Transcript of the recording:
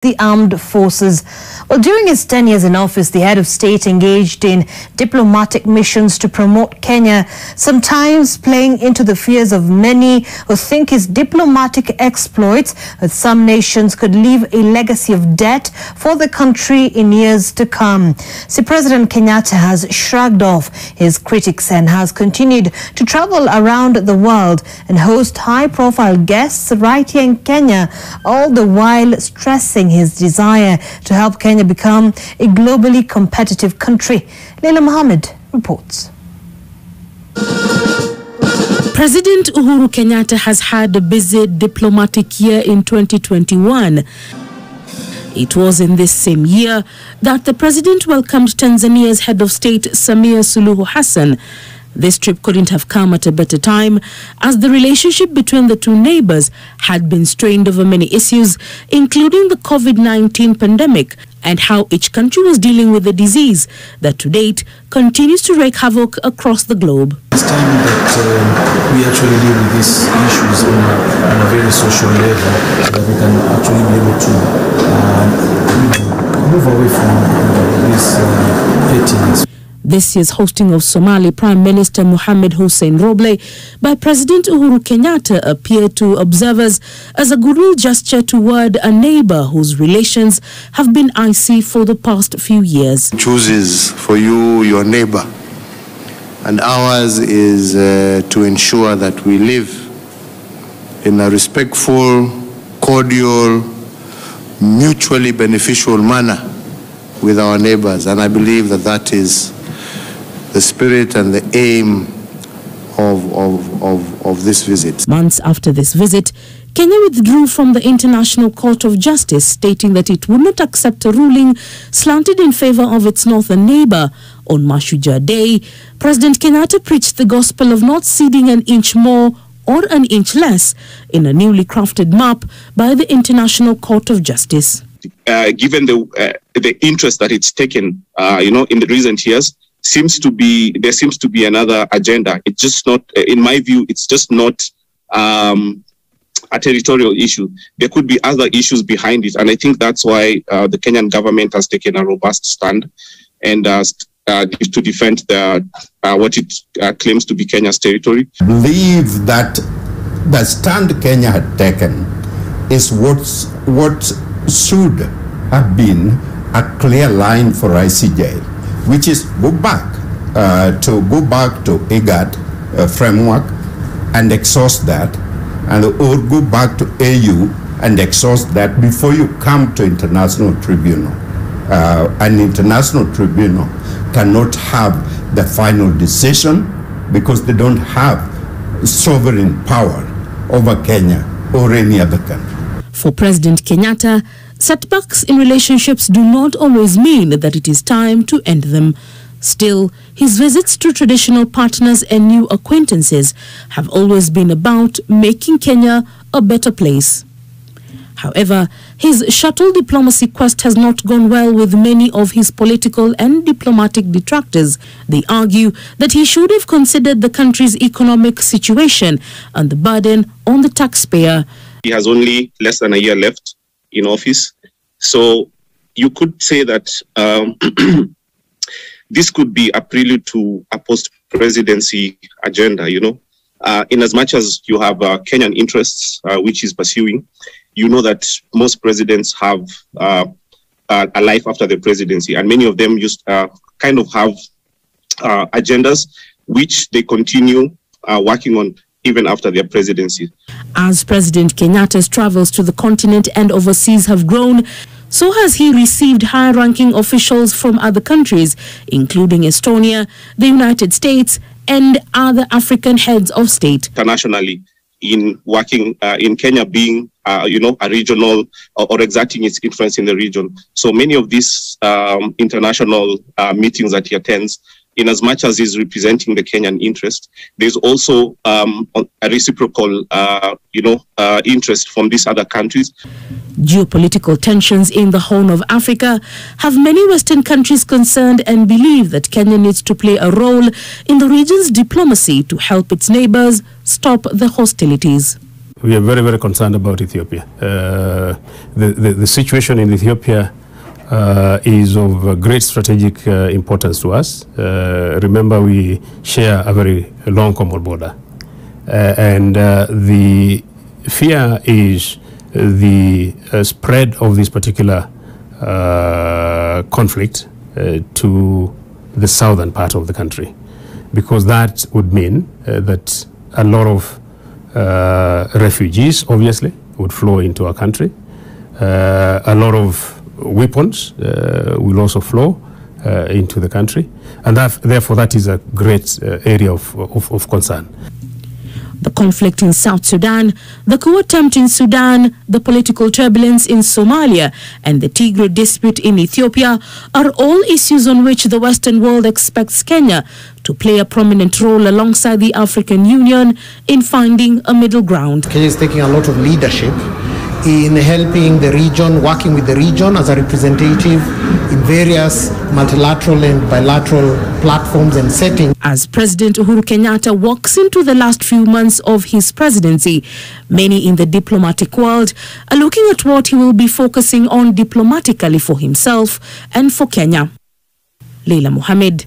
the armed forces. Well, during his 10 years in office, the head of state engaged in diplomatic missions to promote Kenya, sometimes playing into the fears of many who think his diplomatic exploits with some nations could leave a legacy of debt for the country in years to come. See, President Kenyatta has shrugged off his critics and has continued to travel around the world and host high-profile guests right here in Kenya, all the while stressing his desire to help Kenya become a globally competitive country. Leila Mohammed reports. President Uhuru Kenyatta has had a busy diplomatic year in 2021. It was in this same year that the president welcomed Tanzania's head of state, Samia Suluhu Hassan. This trip couldn't have come at a better time, as the relationship between the two neighbors had been strained over many issues, including the COVID-19 pandemic and how each country was dealing with the disease that to date continues to wreak havoc across the globe. It's time that we actually deal with these issues on a very social level, that we can actually be able to move away from this pettiness. This year's hosting of Somali Prime Minister Mohamed Hussein Roble by President Uhuru Kenyatta appeared to observers as a goodwill gesture toward a neighbor whose relations have been icy for the past few years. Chooses for you your neighbor, and ours is to ensure that we live in a respectful, cordial, mutually beneficial manner with our neighbors, and I believe that that is the spirit and the aim of this visit. Months after this visit, Kenya withdrew from the International Court of Justice, stating that it would not accept a ruling slanted in favor of its northern neighbor. On Mashujaa Day, President Kenyatta preached the gospel of not ceding an inch more or an inch less in a newly crafted map by the International Court of Justice. Given the interest that it's taken, in the recent years, there seems to be another agenda. It's just not, in my view, it's just not a territorial issue. There could be other issues behind it, and I think that's why the Kenyan government has taken a robust stand and to defend what it claims to be Kenya's territory. I believe that the stand Kenya had taken is what should have been a clear line for ICJ, which is go back to IGAD framework and exhaust that, or go back to AU and exhaust that before you come to international tribunal. An international tribunal cannot have the final decision because they don't have sovereign power over Kenya or any other country. For President Kenyatta, setbacks in relationships do not always mean that it is time to end them. Still, his visits to traditional partners and new acquaintances have always been about making Kenya a better place. However, his shuttle diplomacy quest has not gone well with many of his political and diplomatic detractors. They argue that he should have considered the country's economic situation and the burden on the taxpayer. He has only less than a year left in office. So you could say that this could be a prelude to a post-presidency agenda, in as much as you have Kenyan interests, which he's pursuing. You know that most presidents have a life after the presidency, and many of them kind of have agendas which they continue working on even after their presidency. As President Kenyatta's travels to the continent and overseas have grown, so has he received high-ranking officials from other countries, including Estonia, the United States, and other African heads of state. Internationally, in working in Kenya being, a regional or exerting its influence in the region. So many of these international meetings that he attends, in as much as he's representing the Kenyan interest, there's also a reciprocal, interest from these other countries. Geopolitical tensions in the Horn of Africa have many Western countries concerned and believe that Kenya needs to play a role in the region's diplomacy to help its neighbors stop the hostilities. we are very, very concerned about Ethiopia. The situation in Ethiopia is of great strategic importance to us. Remember, we share a very long common border. And the fear is the spread of this particular conflict to the southern part of the country, because that would mean that a lot of refugees, obviously, would flow into our country. A lot of weapons will also flow into the country, and therefore that is a great area of concern. The conflict in South Sudan, the coup attempt in Sudan, the political turbulence in Somalia, and the Tigray dispute in Ethiopia are all issues on which the Western world expects Kenya to play a prominent role alongside the African Union in finding a middle ground. Kenya is taking a lot of leadership in helping the region, working with the region as a representative in various multilateral and bilateral platforms and settings. As President Uhuru Kenyatta walks into the last few months of his presidency, many in the diplomatic world are looking at what he will be focusing on diplomatically for himself and for Kenya. Leila Mohammed,